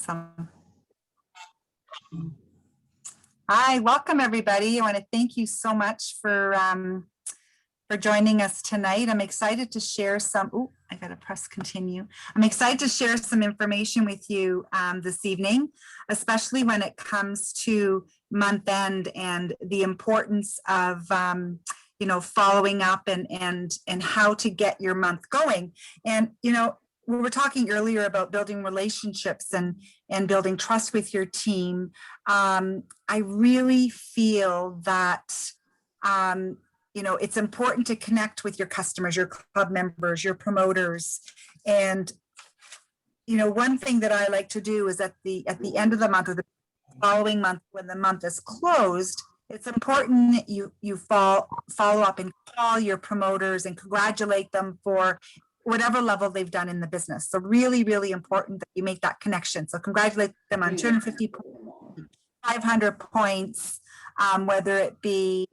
Awesome. Hi, welcome everybody. I want to thank you so much for joining us tonight. I'm excited to share some, I got to press continue. I'm excited to share some information with you this evening, especially when it comes to month end and the importance of following up and how to get your month going. And we were talking earlier about building relationships and building trust with your team. I really feel that it's important to connect with your customers, your club members, your promoters. And one thing that I like to do is at the end of the month or the following month, when the month is closed, it's important that you follow up and call your promoters and congratulate them for whatever level they've done in the business. So really, really important that you make that connection. So congratulate them on 250 points, 500 points, whether it be,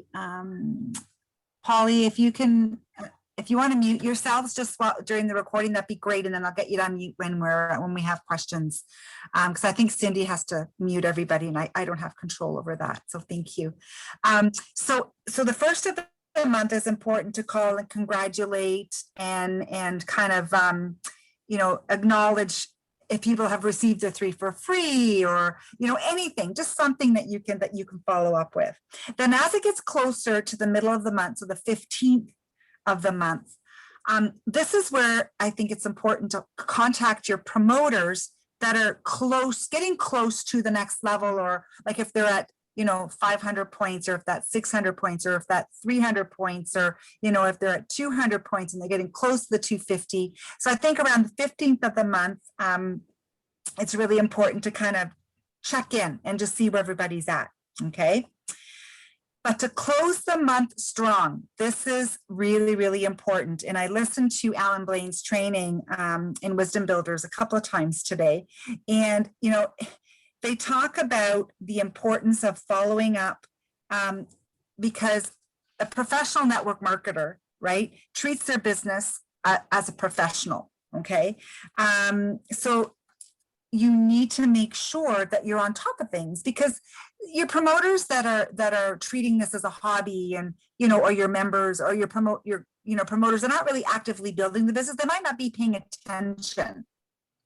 Polly, if you want to mute yourselves just during the recording, that'd be great. And then I'll get you to unmute when we have questions. Because I think Cindy has to mute everybody and I don't have control over that. So thank you. So the first of the month is important to call and congratulate and kind of, acknowledge if people have received a 3 for free or, anything, just something that you can follow up with. Then as it gets closer to the middle of the month, so the 15th of the month, this is where I think it's important to contact your promoters that are getting close to the next level, or like if they're at 500 points, or if that's 600 points, or if that's 300 points, or if they're at 200 points and they're getting close to the 250. So I think around the 15th of the month, it's really important to kind of check in and just see where everybody's at. Okay. But to close the month strong, this is really, really important. And I listened to Alan Blaine's training in Wisdom Builders a couple of times today. And, they talk about the importance of following up because a professional network marketer, right, treats their business as a professional, okay? So you need to make sure that you're on top of things, because your promoters that are treating this as a hobby, and or your members or your promoters are not really actively building the business. They might not be paying attention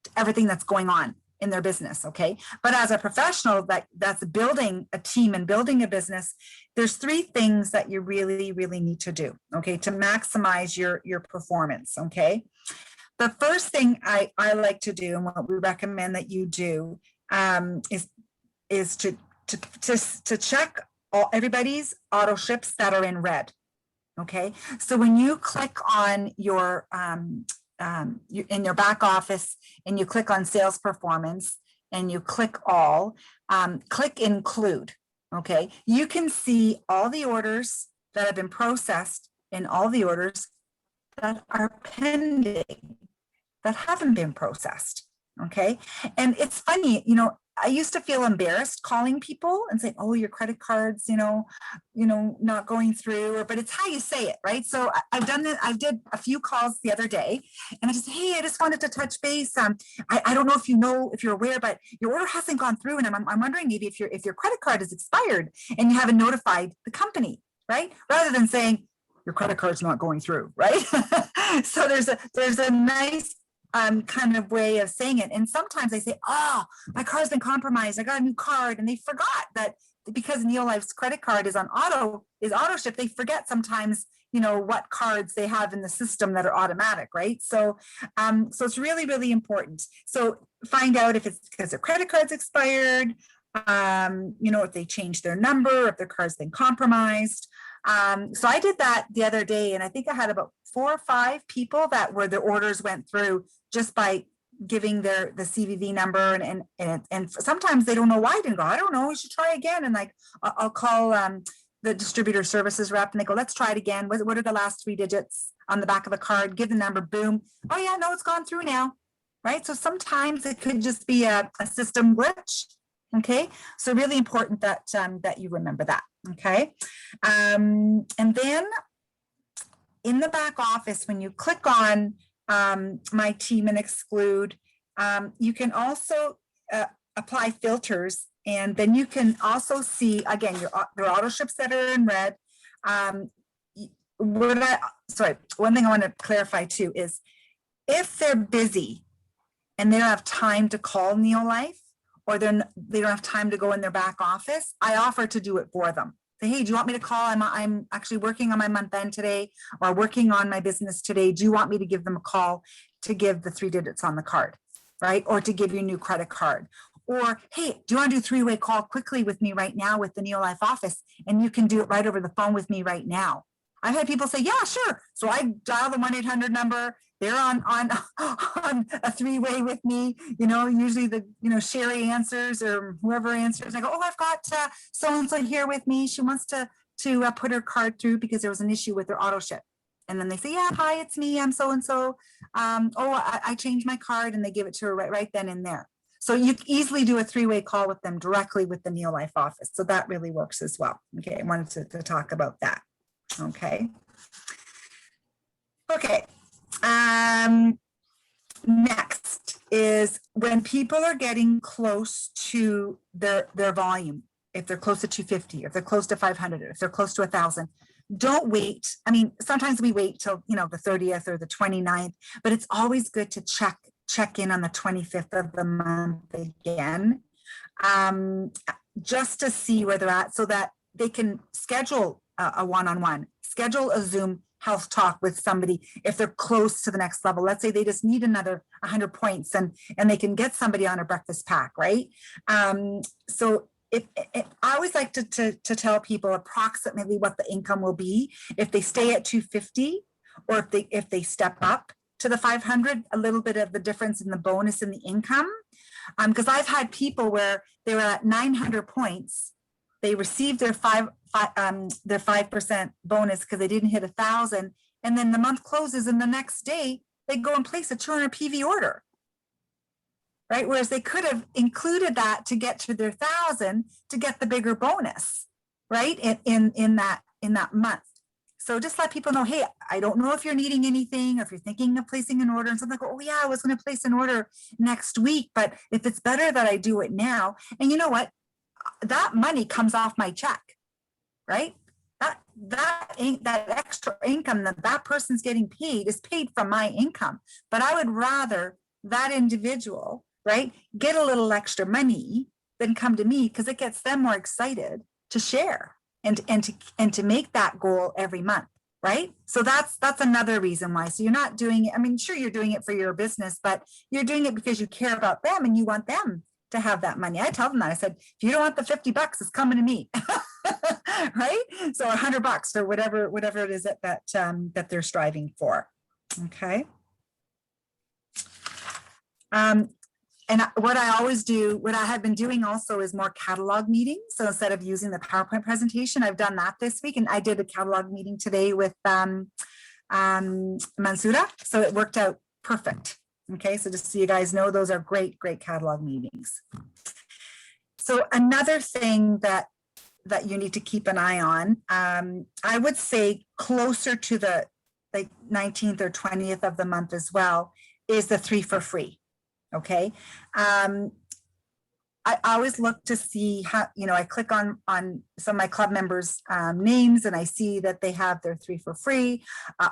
to everything that's going on in their business, okay? But as a professional that's building a team and building a business, there's 3 things that you really, really need to do, okay, to maximize your performance, okay? The first thing I like to do, and what we recommend that you do, is to check everybody's auto ships that are in red, okay? So when you click on your in your back office and you click on sales performance and you click all, click include, okay? You can see all the orders that have been processed and all the orders that are pending, that haven't been processed, okay? And it's funny, I used to feel embarrassed calling people and saying, oh, your credit cards, not going through, but it's how you say it, right? So I've done that. I did a few calls the other day and I just, hey, I just wanted to touch base. I don't know if you're aware, but your order hasn't gone through. And I'm wondering maybe if your credit card is expired and you haven't notified the company, right? Rather than saying your credit card's not going through, right? So there's a nice kind of way of saying it. And sometimes they say, oh, my card's been compromised. I got a new card. And they forgot that because Neolife's credit card is auto ship, they forget sometimes, what cards they have in the system that are automatic, right? So it's really, really important. So find out if it's because their credit card's expired, if they changed their number, if their card's been compromised. So I did that the other day, and I think I had about 4 or 5 people that were their orders went through just by giving the CVV number, and sometimes they don't know why it didn't go. I don't know, we should try again. And like I'll call the distributor services rep and they go, let's try it again. What are the last 3 digits on the back of the card? Give the number, boom. Oh yeah, no, it's gone through now, right? So sometimes it could just be a system glitch. Okay, so really important that that you remember that. Okay, and then in the back office, when you click on my team and exclude, you can also apply filters, and then you can also see, again, your auto ships that are in red. One thing I want to clarify too is if they're busy and they don't have time to call Neolife, or they don't have time to go in their back office, I offer to do it for them. Say, hey, do you want me to call? I'm actually working on my month end today, or working on my business today. Do you want me to give them a call to give the 3 digits on the card, right? Or to give you a new credit card? Or, hey, do you want to do a 3-way call quickly with me right now with the Neolife office? And you can do it right over the phone with me right now. I've had people say, yeah, sure. So I dial the 1-800 number. They're on a 3-way with me, usually Sherry answers or whoever answers. I go, oh, I've got so-and-so here with me. She wants to put her card through because there was an issue with her auto ship. And then they say, yeah, hi, it's me. I'm so-and-so. I changed my card, and they give it to her right then and there. So you can easily do a 3-way call with them directly with the Neolife office. So that really works as well. Okay, I wanted to talk about that. Okay. Next is when people are getting close to their volume, if they're close to 250, if they're close to 500, if they're close to 1,000, don't wait. I mean, sometimes we wait till, the 30th or the 29th, but it's always good to check in on the 25th of the month again, just to see where they're at so that they can schedule a one-on-one, schedule a Zoom health talk with somebody if they're close to the next level. Let's say they just need another 100 points and they can get somebody on a breakfast pack, right? So I always like to tell people approximately what the income will be if they stay at 250, or if they step up to the 500, a little bit of the difference in the bonus in the income. Because I've had people where they were at 900 points, they received their 5% bonus because they didn't hit 1,000, and then the month closes, and the next day they go and place a 200 PV order, right? Whereas they could have included that to get to their 1,000 to get the bigger bonus, right? In that month. So just let people know, hey, I don't know if you're needing anything, or if you're thinking of placing an order, and something like, oh yeah, I was going to place an order next week, but if it's better that I do it now. And you know what? That money comes off my check, right? That extra income that person's getting paid is paid from my income. But I would rather that individual, right, get a little extra money than come to me, because it gets them more excited to share and to make that goal every month, right? So that's another reason why. So you're not doing it, I mean, sure, you're doing it for your business, but you're doing it because you care about them and you want them to have that money. I tell them that. I said, if you don't want the $50, it's coming to me. Right? So $100 or whatever it is that they're striving for. Okay. And what I always do, what I have been doing also, is more catalog meetings. So instead of using the PowerPoint presentation, I've done that this week, and I did a catalog meeting today with Mansoura. So it worked out perfect. Okay, so just so you guys know, those are great catalog meetings. So another thing that you need to keep an eye on, I would say closer to the 19th or 20th of the month as well, is the 3 for free. Okay. I always look to see how, I click on some of my club members' names, and I see that they have their 3 for free,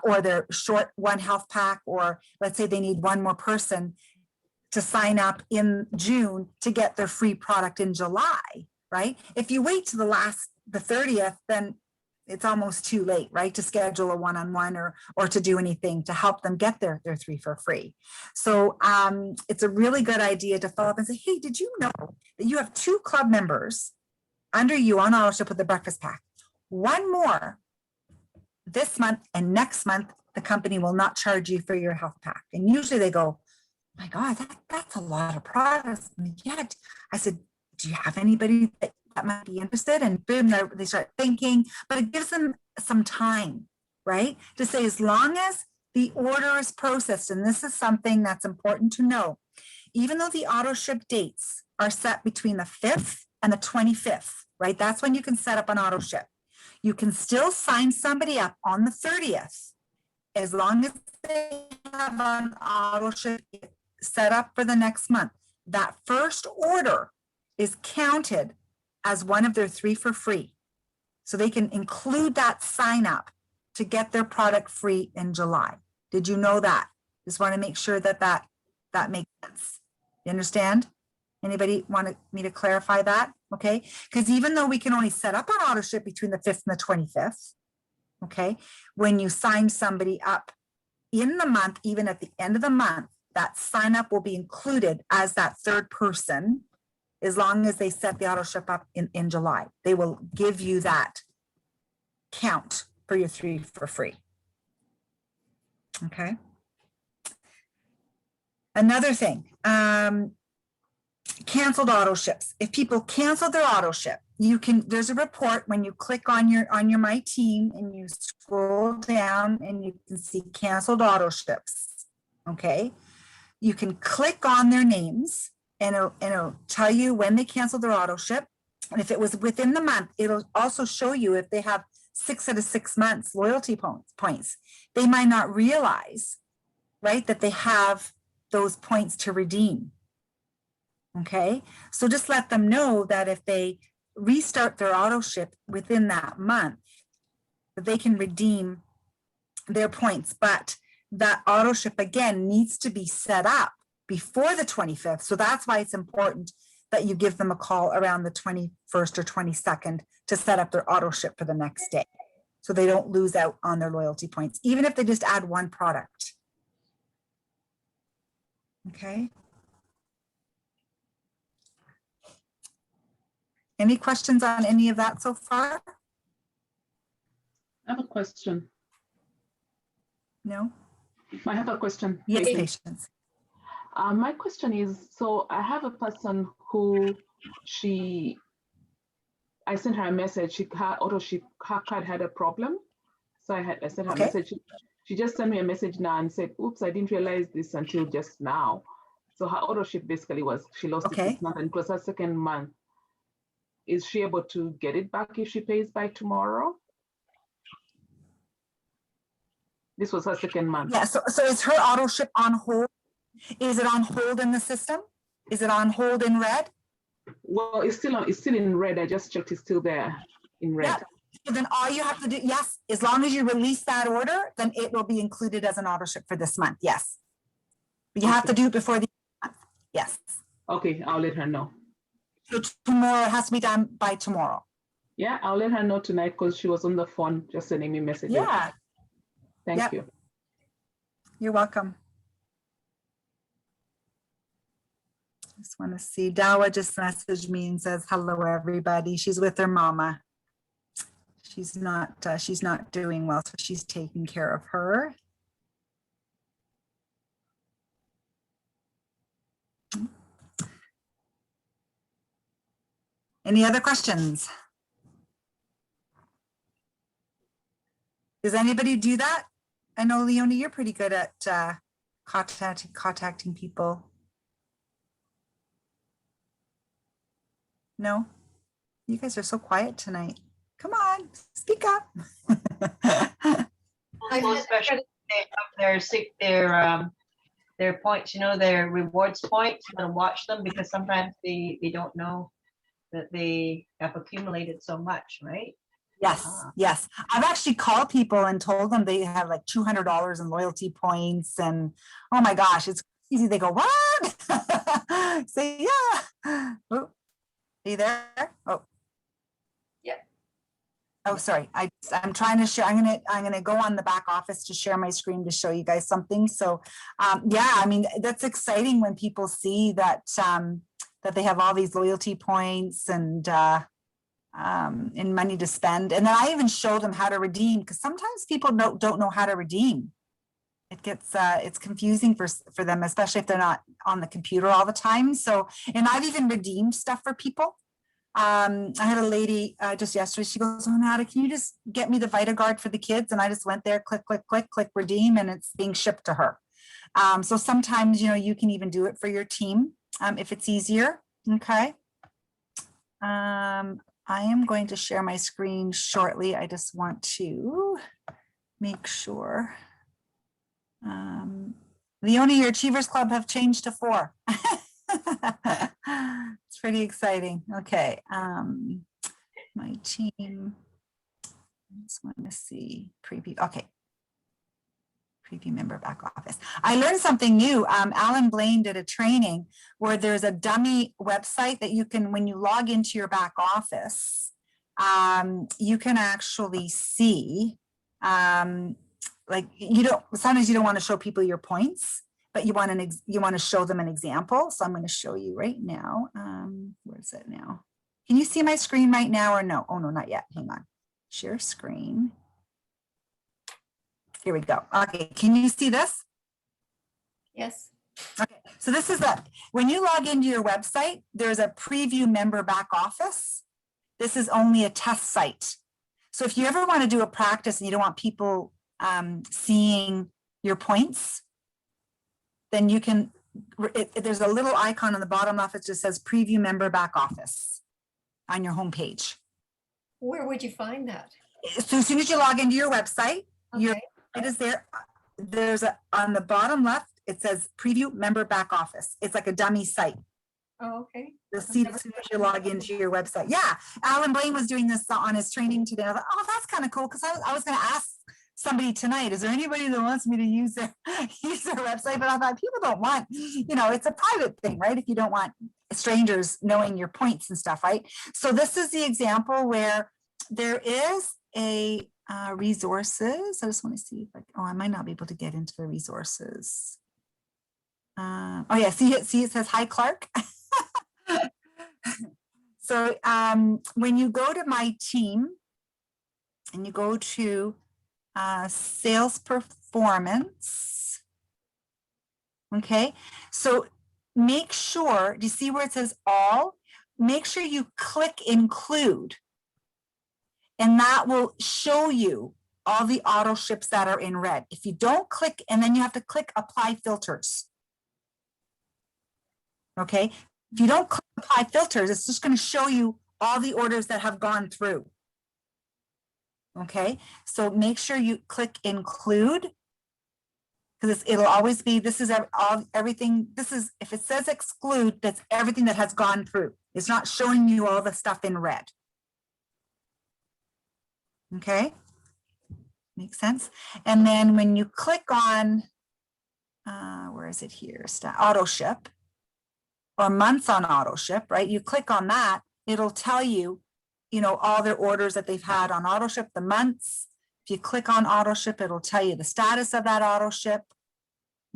or their short 1 health pack, or let's say they need 1 more person to sign up in June to get their free product in July, right? If you wait to the 30th, then it's almost too late, right, to schedule a one-on-one or to do anything to help them get their 3 for free. So it's a really good idea to follow up and say, hey, did you know that you have 2 club members under you on AutoShip with the breakfast pack? 1 more this month, and next month the company will not charge you for your health pack. And usually they go, my God, that's a lot of products. And yet I said, do you have anybody that might be interested? And boom, they start thinking, but it gives them some time, right? To say, as long as the order is processed, and this is something that's important to know, even though the auto ship dates are set between the 5th and the 25th, right? That's when you can set up an auto ship. You can still sign somebody up on the 30th, as long as they have an auto ship set up for the next month. that first order is counted as one of their 3 for free. So they can include that sign up to get their product free in July. Did you know that? Just want to make sure that that makes sense. You understand? Anybody want me to clarify that? Okay, because even though we can only set up an auto ship between the 5th and the 25th, okay, when you sign somebody up in the month, even at the end of the month, that sign up will be included as that 3rd person, as long as they set the auto ship up in July. They will give you that count for your 3 for free. Okay. Another thing, canceled auto ships. If people cancel their auto ship, you can, there's a report when you click on your My Team and you scroll down and you can see canceled auto ships. Okay. You can click on their names and it'll tell you when they canceled their auto ship. And if it was within the month, it'll also show you if they have 6 out of 6 months loyalty points. They might not realize, right, that they have those points to redeem. Okay, so just let them know that if they restart their auto ship within that month, that they can redeem their points. But that auto ship again needs to be set up before the 25th. So that's why it's important that you give them a call around the 21st or 22nd to set up their auto ship for the next day, so they don't lose out on their loyalty points, even if they just add 1 product. Okay. Any questions on any of that so far? I have a question. No? I have a question. Yes, Tracy. patience. My question is, so I have a person who I sent her a message. Her card had a problem. So I sent her a message. She just sent me a message now and said, oops, I didn't realize this until just now. So her auto ship basically was, she lost it this month and it was her 2nd month. Is she able to get it back if she pays by tomorrow? This was her 2nd month. Yeah, so is her auto ship on hold? Is it on hold in the system? Is it on hold in red? Well, it's still in red. I just checked, it's still there in red. Yeah. So then all you have to do, yes, as long as you release that order, then it will be included as an auto ship for this month. Yes. But you have to do it before the month. Yes. Okay, I'll let her know. So tomorrow, it has to be done by tomorrow. Yeah, I'll let her know tonight because she was on the phone just sending me messages. Yeah. Thank you. You're welcome. Just want to see, Dawa just messaged me and says, hello, everybody. She's with her mama. She's not doing well, so she's taking care of her. Any other questions? Does anybody do that? I know, Leonie, you're pretty good at contacting people. No? You guys are so quiet tonight. Come on, speak up. Especially their points, you know, their rewards points, you gotta watch them because sometimes they don't know that they have accumulated so much, right? Yes, yes. I've actually called people and told them they have like $200 in loyalty points, and oh my gosh, it's easy. They go, what? Say, yeah. Oh, are you there? Oh. Yeah. Oh, sorry. I'm trying to share. I'm gonna go on the back office to share my screen to show you guys something. So, yeah, I mean, that's exciting when people see that that they have all these loyalty points and money to spend. And then I even show them how to redeem, because sometimes people don't know how to redeem. It gets it's confusing for them, especially if they're not on the computer all the time. So, and I've even redeemed stuff for people. I had a lady just yesterday, she goes, oh, Nada, can you just get me the VitaGuard for the kids? And I just went there, click, click, click, click, redeem, and it's being shipped to her. So sometimes, you know, you can even do it for your team if it's easier. Okay. I am going to share my screen shortly. I just want to make sure. Leonie, your Achievers Club have changed to 4. It's pretty exciting. Okay. My team. I just want to see preview. Okay. Preview member back office. I learned something new. Alan Blaine did a training where there's a dummy website that you can, when you log into your back office, you can actually see, like sometimes you don't want to show people your points, but you want to show them an example. So I'm going to show you right now. Where is it now? Can you see my screen right now or no? Oh no, not yet. Hang on. Share screen. Here we go. Okay, can you see this? Yes. Okay, so this is when you log into your website, there's a preview member back office. This is only a test site. So if you ever want to do a practice and you don't want people seeing your points, then you can, there's a little icon on the bottom left that just says preview member back office on your homepage. Where would you find that? So as soon as you log into your website, Okay. it is there. There's on the bottom left, it says preview member back office. It's like a dummy site. Oh, okay. You'll see as soon as you log into your website. Yeah, Alan Blaine was doing this on his training today. I thought, oh, that's kind of cool, because I was going to ask somebody tonight, is there anybody that wants me to use their website? But I thought, people don't want, it's a private thing, right? If you don't want strangers knowing your points and stuff, right? So this is the example where there is a resources. I just want to see if I might not be able to get into the resources. Oh yeah, see it says hi Clark. So when you go to my team and you go to sales performance, okay, so make sure, do you see where it says all? Make sure you click include, and that will show you all the auto ships that are in red. If you don't click, and then you have to click apply filters. Okay, if you don't click apply filters, it's just going to show you all the orders that have gone through. Okay, so make sure you click include, because it'll always be, this is everything. This is, if it says exclude, that's everything that has gone through. It's not showing you all the stuff in red. Okay, makes sense. And then when you click on, where is it here? Auto ship or months on auto ship, right? You click on that, it'll tell you, all their orders that they've had on auto ship, the months. If you click on auto ship, it'll tell you the status of that auto ship.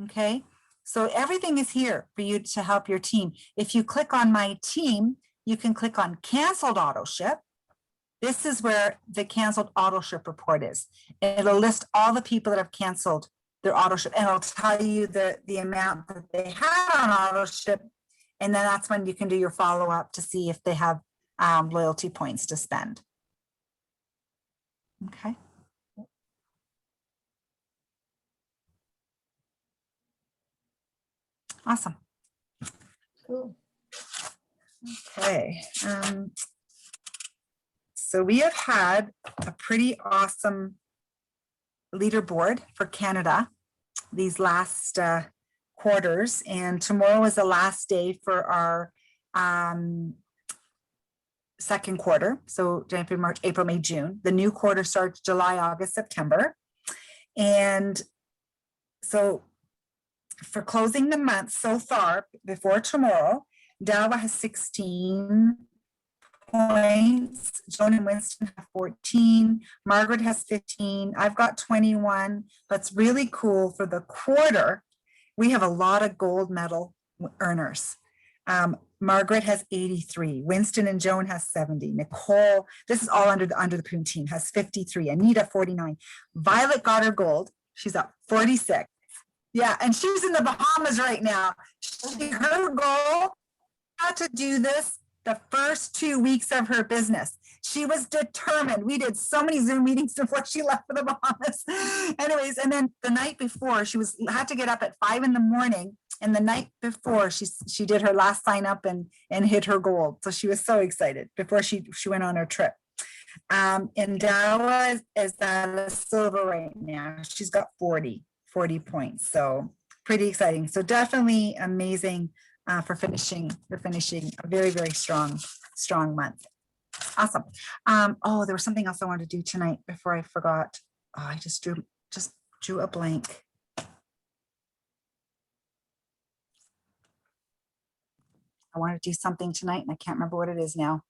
Okay, so everything is here for you to help your team. If you click on my team, you can click on canceled auto ship. This is where the canceled auto ship report is. It'll list all the people that have canceled their auto ship, and it'll tell you the amount that they had on auto ship. And then that's when you can do your follow-up to see if they have loyalty points to spend. Okay. Awesome. Cool. Okay. So we have had a pretty awesome leaderboard for Canada these last quarters, and tomorrow is the last day for our second quarter. So January, March, April, May, June. The new quarter starts July, August, September. And so for closing the month so far, before tomorrow, Dalva has 16 points. Joan and Winston have 14. Margaret has 15. I've got 21. That's really cool. For the quarter, we have a lot of gold medal earners. Margaret has 83. Winston and Joan has 70. Nicole, this is all under the Prune team, has 53. Anita, 49. Violet got her gold. She's up 46. Yeah, and she's in the Bahamas right now. Her goal had to do this the first 2 weeks of her business. She was determined. We did so many Zoom meetings before she left for the Bahamas. Anyways, and then the night before, she had to get up at 5 in the morning. And the night before, she did her last sign up and hit her gold. So she was so excited before she went on her trip. And Dawa is at a silver right now. She's got 40 points. So pretty exciting. So definitely amazing for finishing a very, very strong month. Awesome. Oh, there was something else I wanted to do tonight before I forgot. Oh, I just drew a blank. I want to do something tonight and I can't remember what it is now.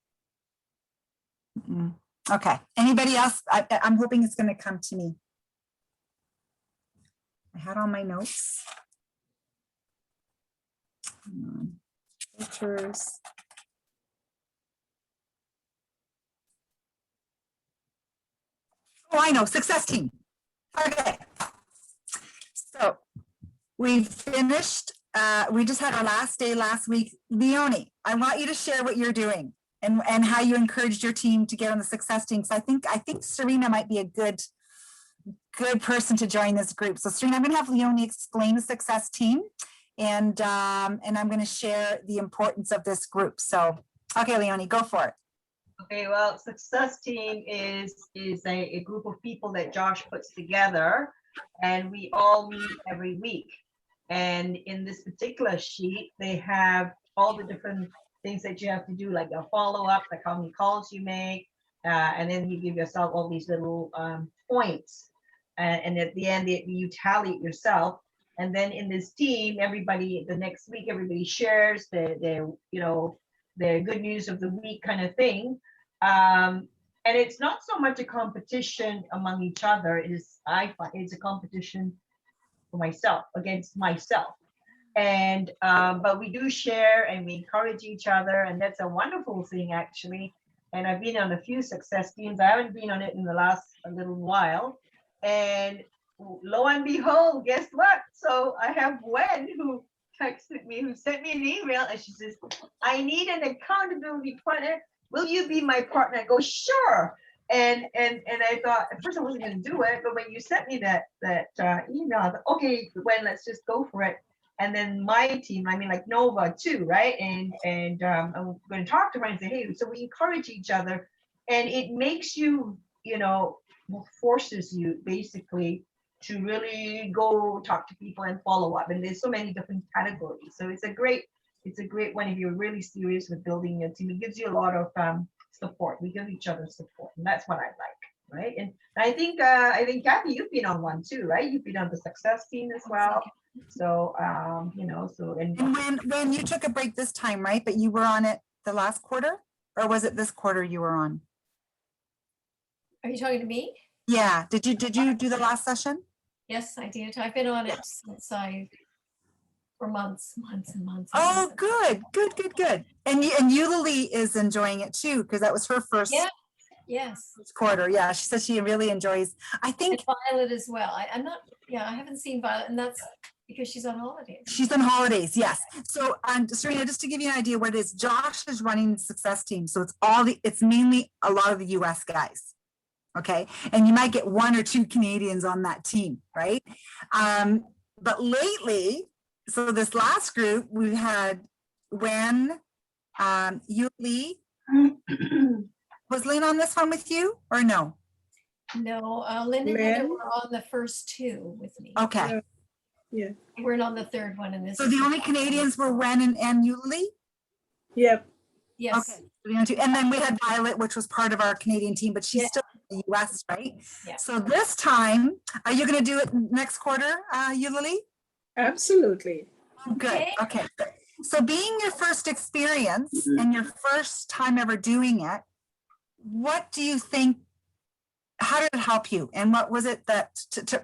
Okay. Anybody else? I'm hoping it's going to come to me. I had all my notes. Filters. Oh, I know, success team. Okay. So we finished, we just had our last day last week. Leonie, I want you to share what you're doing and how you encouraged your team to get on the success team. So I think Serena might be a good person to join this group. So Serena, I'm going to have Leonie explain the success team and I'm going to share the importance of this group. So, okay, Leonie, go for it. Okay, well, success team is a group of people that Josh puts together, and we all meet every week. And in this particular sheet, they have all the different things that you have to do, like a follow-up, like how many calls you make, and then you give yourself all these little points. And at the end, you tally it yourself. And then in this team, everybody, the next week, everybody shares their good news of the week kind of thing. And it's not so much a competition among each other. I find it's a competition for myself, against myself. And but we do share and we encourage each other, and that's a wonderful thing, actually. And I've been on a few success teams. I haven't been on it in the last a little while. And lo and behold, guess what? So I have Gwen who texted me, who sent me an email, and she says, I need an accountability partner. Will you be my partner? I go, sure. And I thought, at first I wasn't going to do it, but when you sent me that email, I thought, okay, Gwen, let's just go for it. And then my team, I mean, like Nova too, right? And I'm going to talk to her and say, hey, so we encourage each other, and it makes you, forces you basically to really go talk to people and follow up. And there's so many different categories. So it's a great one if you're really serious with building your team. It gives you a lot of support. We give each other support, and that's what I like, right? And I think Kathy, you've been on one too, right? You've been on the success team as well. So and when you took a break this time, right? But you were on it the last quarter, or was it this quarter you were on? Are you talking to me? Yeah. Did you do the last session? Yes, I did. I've been on it since for months and months. Oh, good. And Eulalie is enjoying it too, because that was her first Yes. quarter. Yeah, she says she really enjoys. I think and Violet as well. I haven't seen Violet, and that's because she's on holidays. She's on holidays, yes. So Serena, just to give you an idea what it is, Josh is running the success team. So it's mainly a lot of the US guys. Okay. And you might get one or two Canadians on that team, right? But lately, so this last group, we've had Wen, Yuli. Was Lynn on this one with you or no? No, Lynn and Heather were on the first two with me. Okay. Yeah. We weren't on the third one in this. So the only Canadians were Wen and Yuli? Yep. Yes. Okay. And then we had Violet, which was part of our Canadian team, but she's still in the US, right? Yeah. So this time, are you going to do it next quarter, Yuli? Absolutely. Good. Okay. So being your first experience and your first time ever doing it, what do you think, how did it help you? And what was it that, to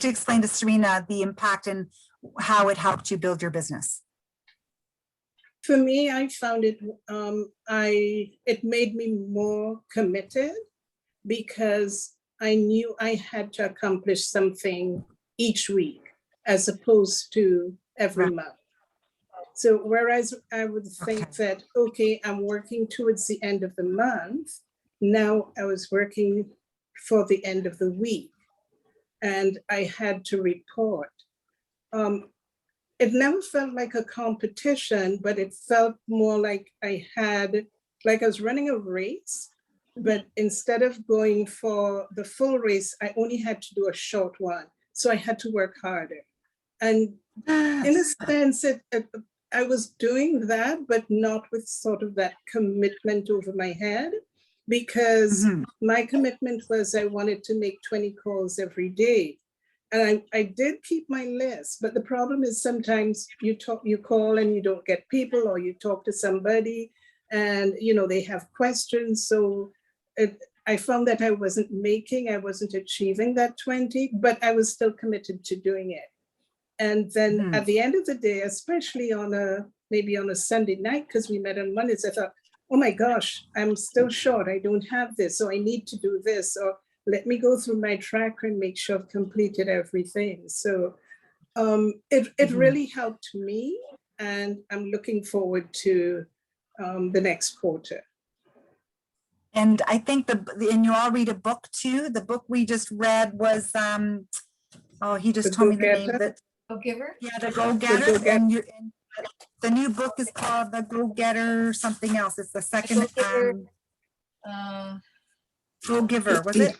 explain to Serena the impact and how it helped you build your business? For me, I found it, it made me more committed because I knew I had to accomplish something each week as opposed to every month. So whereas I would think that, okay, I'm working towards the end of the month, now I was working for the end of the week and I had to report. It never felt like a competition, but it felt more like I was running a race, but instead of going for the full race, I only had to do a short one. So I had to work harder. And in a sense, I was doing that, but not with sort of that commitment over my head, because Mhm. my commitment was I wanted to make 20 calls every day. And I did keep my list, but the problem is sometimes you call and you don't get people, or you talk to somebody and they have questions. So I found that I wasn't achieving that 20, but I was still committed to doing it. And then Mhm. at the end of the day, especially maybe on a Sunday night, because we met on Mondays, I thought, oh my gosh, I'm still short. I don't have this, so I need to do this, or let me go through my tracker and make sure I've completed everything. So it Mhm. really helped me, and I'm looking forward to the next quarter. And I think and you all read a book too. The book we just read was, oh, he just The told me the name Go-Getter? of it. Go giver? Yeah, The Go-Getter. Go-Getter. And the new book is called The Go-Getter something else. It's the second Go-Giver. Go-Giver, was it?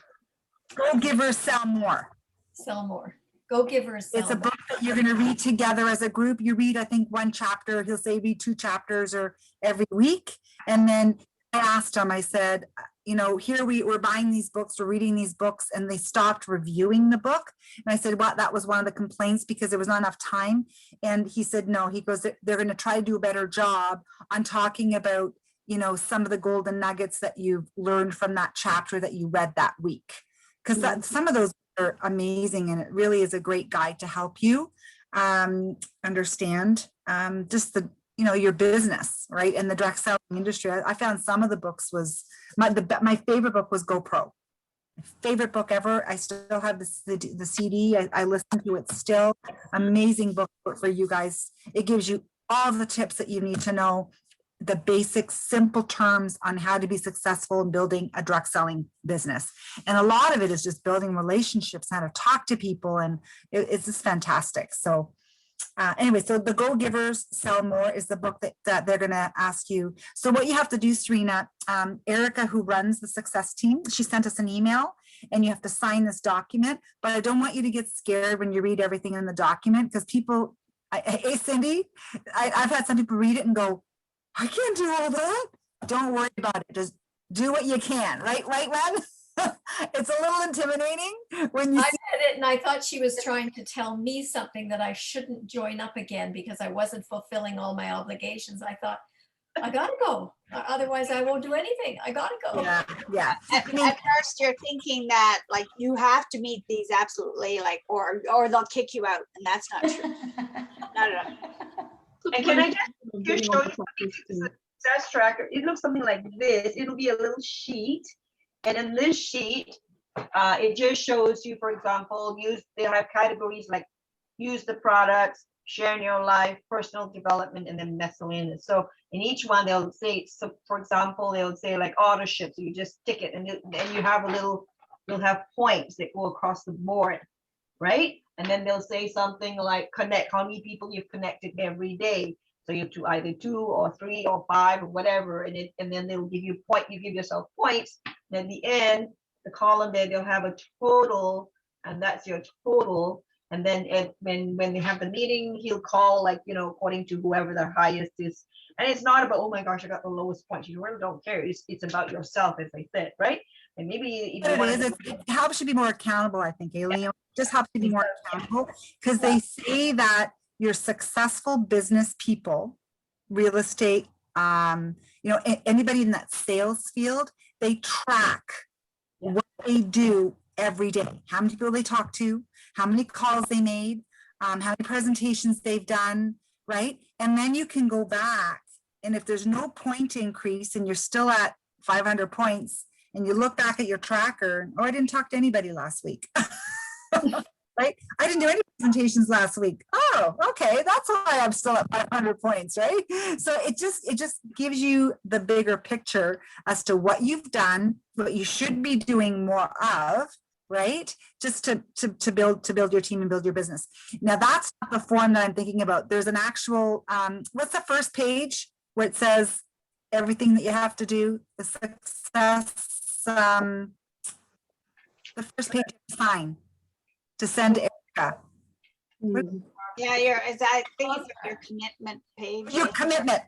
Go-Giver, Sell More. Sell more. Go givers. It's a book that you're going to read together as a group. You read, I think, one chapter. He'll say read 2 chapters or every week. And then I asked him, I said, here we're buying these books, we're reading these books, and they stopped reviewing the book. And I said, well, that was one of the complaints because there was not enough time. And he said, no, he goes, they're going to try to do a better job on talking about, some of the golden nuggets that you've learned from that chapter that you read that week. Because some of those are amazing, and it really is a great guide to help you understand just your business, right? And the direct selling industry. I found some of the books was my favorite book was GoPro. My favorite book ever. I still have the CD. I listen to it still. Amazing book for you guys. It gives you all the tips that you need to know, the basic simple terms on how to be successful in building a direct selling business. And a lot of it is just building relationships, how to talk to people. And it's just fantastic. So anyway, so The Go-Givers Sell More is the book that they're going to ask you. So what you have to do, Serena, Erica, who runs the success team, she sent us an email and you have to sign this document, but I don't want you to get scared when you read everything in the document, because hey, Cindy, I've had some people read it and go, I can't do all that. Don't worry about it. Just do what you can. Right, Len? It's a little intimidating when you I read it and I thought she was trying to tell me something that I shouldn't join up again because I wasn't fulfilling all my obligations. I thought, I gotta go. Otherwise I won't do anything. I gotta go. Yeah. At first you're thinking that like you have to meet these absolutely, like, or they'll kick you out, and that's not true. Not at all. And can I just show you the success tracker? It looks something like this. It'll be a little sheet. And in this sheet, it just shows you, for example, they'll have categories like use the products, sharing your life, personal development, and then miscellaneous. So in each one, they'll say, so for example, they'll say like auto ship. So you just tick it, and then you have you'll have points that go across the board, right? And then they'll say something like connect, how many people you've connected every day. So you have to either 2 or 3 or 5 or whatever, and then they'll give you you give yourself points. And at the end, the column there, they'll have a total, and that's your total. And then when they have the meeting, he'll call, like, according to whoever the highest is. And it's not about, oh my gosh, I got the lowest points. You really don't care. It's about yourself, as I said, right? And maybe it helps you be more accountable, I think, Aileen. It just helps you be more accountable, because they say that your successful business people, real estate, anybody in that sales field, they track what they do every day. How many people they talk to, how many calls they made, how many presentations they've done, right? And then you can go back, and if there's no point increase and you're still at 500 points, and you look back at your tracker, I didn't talk to anybody last week. Right? I didn't do any presentations last week. Oh, okay. That's why I'm still at 500 points, right? So it just gives you the bigger picture as to what you've done, what you should be doing more of, right? Just to build your team and build your business. Now that's not the form that I'm thinking about. There's an actual, what's the first page where it says everything that you have to do, the success, the first page is fine to send to Erica. Yeah, I think it's your commitment page. Your commitment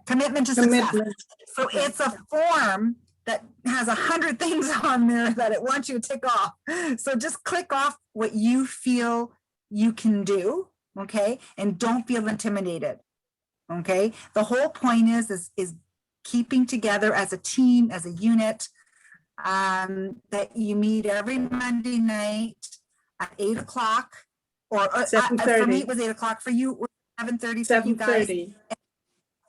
to success. Commitment. So it's a form that has 100 things on there that it wants you to tick off. So just click off what you feel you can do, okay? And don't feel intimidated, okay? The whole point is keeping together as a team, as a unit, that you meet every Monday night at 8 o'clock, or for me, 7:30. it was 8 o'clock for you, 7:30 for you guys. 7:30.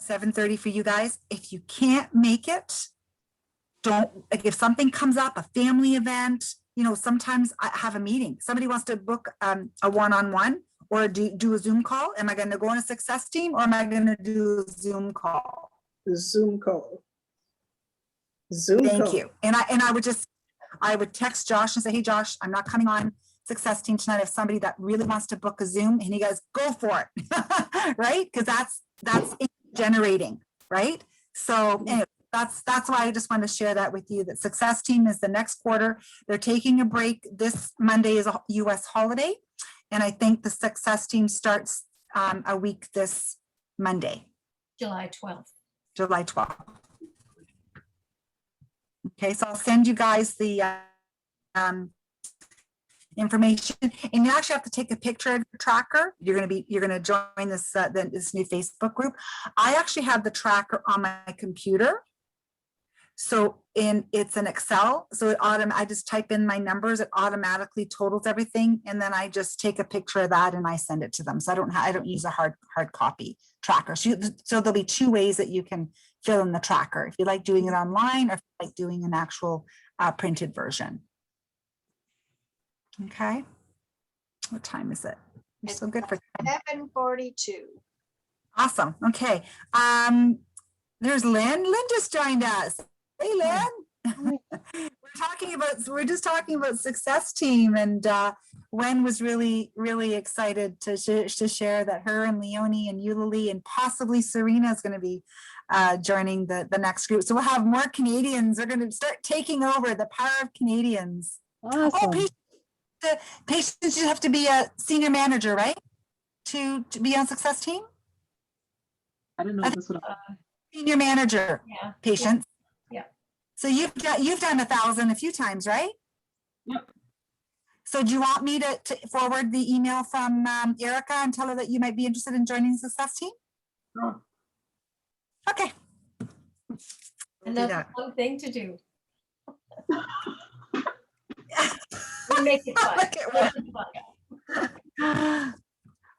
7:30 for you guys. If you can't make it, like if something comes up, a family event, sometimes I have a meeting. Somebody wants to book a one-on-one or do a Zoom call. Am I going to go on a success team, or am I going to do a Zoom call? Zoom call. Zoom Thank call. you. And I would text Josh and say, hey, Josh, I'm not coming on success team tonight. If somebody that really wants to book a Zoom, and he goes, go for it. Right? Because that's generating, right? So anyway, that's why I just want to share that with you, that success team is the next quarter. They're taking a break. This Monday is a US holiday. And I think the success team starts a week this Monday, July 12th. July 12th. Okay, so I'll send you guys the information, and you actually have to take a picture of your tracker. You're gonna join this this new Facebook group. I actually have the tracker on my computer. So it's an Excel, so I just type in my numbers, it automatically totals everything, and then I just take a picture of that and I send it to them. So I don't use a hard copy tracker. So there'll be two ways that you can fill in the tracker, if you like doing it online, or if you like doing an actual printed version. Okay. What time is it? You're so good for time. 7:42. Awesome. Okay. There's Lynn. Lynn just joined us. Hey, Lynn. We're just talking about success team, and Wen was really, really excited to share that her and Leonie and Eulalie and possibly Serena is going to be joining the next group. So we'll have more Canadians. We're going to start taking over, the power of Canadians. Awesome. Oh, patients, you have to be a senior manager, right? To be on success team? I don't know. That's what Senior manager, Yeah. patients. Yeah. So you've done 1,000 a few times, right? Yep. So do you want me to forward the email from Erica and tell her that you might be interested in joining the success team? Sure. Okay. And Do that's that. one thing to do. We make it fun. Look at Make it fun.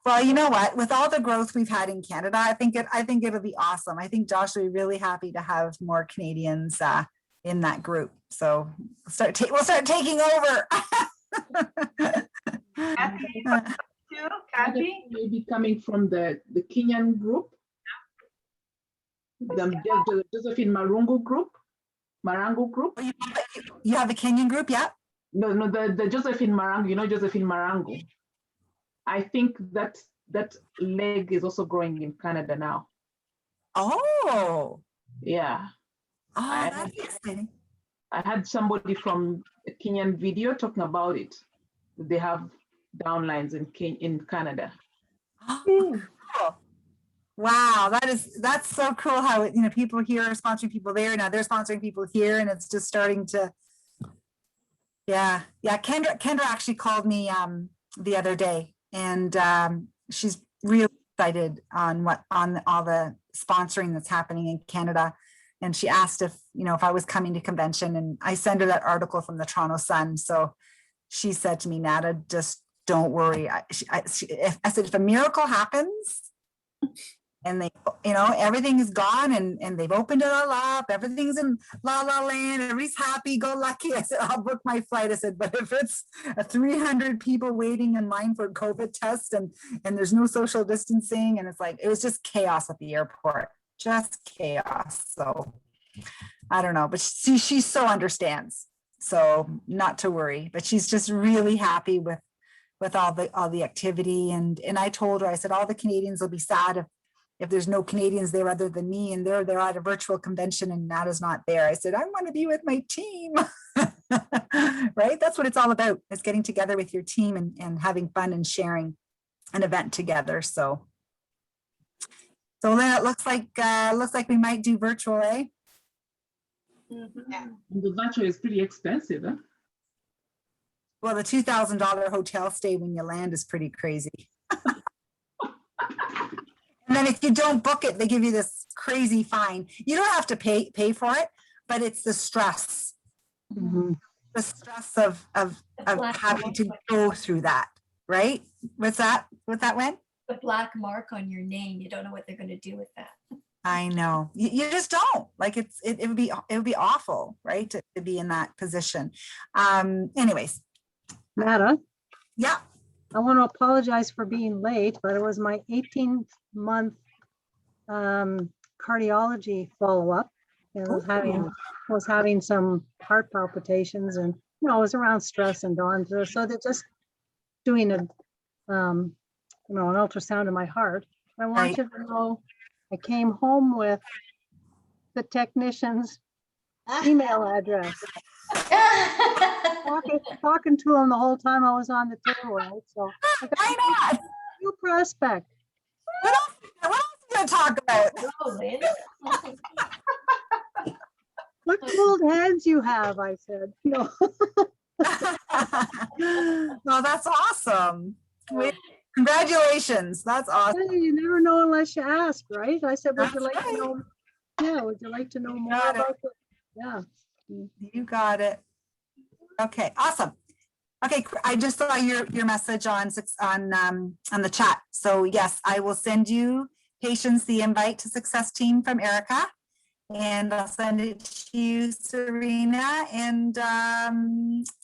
Well, you know what? With all the growth we've had in Canada, I think it'll be awesome. I think Josh will be really happy to have more Canadians in that group. So we'll start taking over. Kathy, too, Kathy? Maybe coming from the Kenyan group, the Josephine Marango group. You have a Kenyan group, yeah? No, the Josephine Marango, Josephine Marango. I think that leg is also growing in Canada now. Oh, Yeah. that's exciting. I had somebody from a Kenyan video talking about it. They have downlines in Canada. Oh, cool. Wow, that's so cool how people here are sponsoring people there, now they're sponsoring people here, and it's just starting to. Yeah. Kendra actually called me the other day, and she's really excited on all the sponsoring that's happening in Canada. And she asked if I was coming to convention, and I sent her that article from the Toronto Sun. So she said to me, Nada, just don't worry. I said, if a miracle happens and they, everything is gone and they've opened it all up, everything's in la la land, everybody's happy, go lucky. I said, I'll book my flight. I said, but if it's 300 people waiting in line for COVID tests and there's no social distancing, and it was just chaos at the airport, just chaos. So I don't know, but she so understands. So not to worry, but she's just really happy with all the activity. And I told her, I said, all the Canadians will be sad if there's no Canadians there other than me, and they're at a virtual convention and Nada's not there. I said, I want to be with my team. Right? That's what it's all about. It's getting together with your team and having fun and sharing. an event together. So then it looks like we might do virtual, eh? Yeah. The voucher is pretty expensive, huh? Well, the $2,000 hotel stay when you land is pretty crazy. And then if you don't book it, they give you this crazy fine. You don't have to pay for it, but it's the stress, Mhm. the stress of black having to mark. go through that, right? What's that Wen? The black mark on your name, you don't know what they're gonna do with that. I know. You just don't. Like it would be awful, right? To be in that position. Anyways, Nada, yeah. I want to apologize for being late, but it was my 18-month cardiology follow-up. And was having some heart palpitations, and it was around stress and dawn. So they're just doing an ultrasound of my heart. I want Right. you to know I came home with the technician's email address. Talking to him the whole time I was on the table, right? So I got Why not? a new prospect. What else are you gonna talk about? Oh, Lynn. What cold hands you have, I said. No. Well, that's awesome. Congratulations. That's awesome. Hey, you never know unless you ask, right? I said, would you That's like to right. know? Yeah, would you like to know more got it. about it? Yeah. You got it. Okay, awesome. Okay, I just saw your message on the chat. So yes, I will send you Patience the invite to Success Team from Erica. And I'll send it to you, Serena. And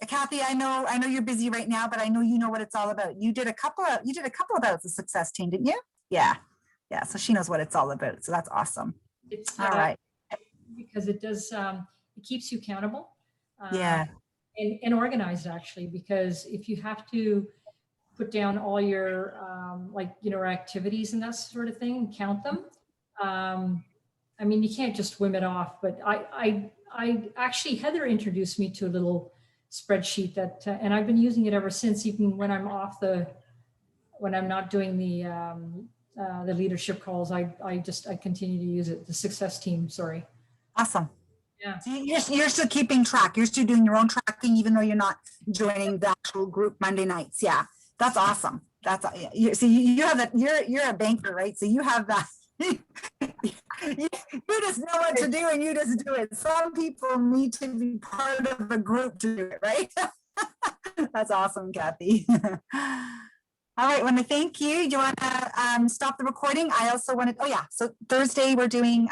Kathy, I know you're busy right now, but I know you know what it's all about. You did a couple about the Success Team, didn't you? Yeah. So she knows what it's all about. So that's awesome. It's All right. because it does, it keeps you accountable. Yeah. And organized, actually, because if you have to put down all your activities and that sort of thing and count them, I mean, you can't just whim it off. But I actually, Heather introduced me to a little spreadsheet that, and I've been using it ever since, even when I'm when I'm not doing the leadership calls, I continue to use it. The Success Team, sorry. Awesome. Yeah. So you're still keeping track. You're still doing your own tracking, even though you're not joining the actual group Monday nights. Yeah, that's awesome. You have that. You're a banker, right? So you have that. You just know what to do, and you just do it. Some people need to be part of a group to do it, right? That's awesome, Kathy. All right, I want to thank you. Do you want to stop the recording? I also wanted. Oh yeah. So Thursday we're doing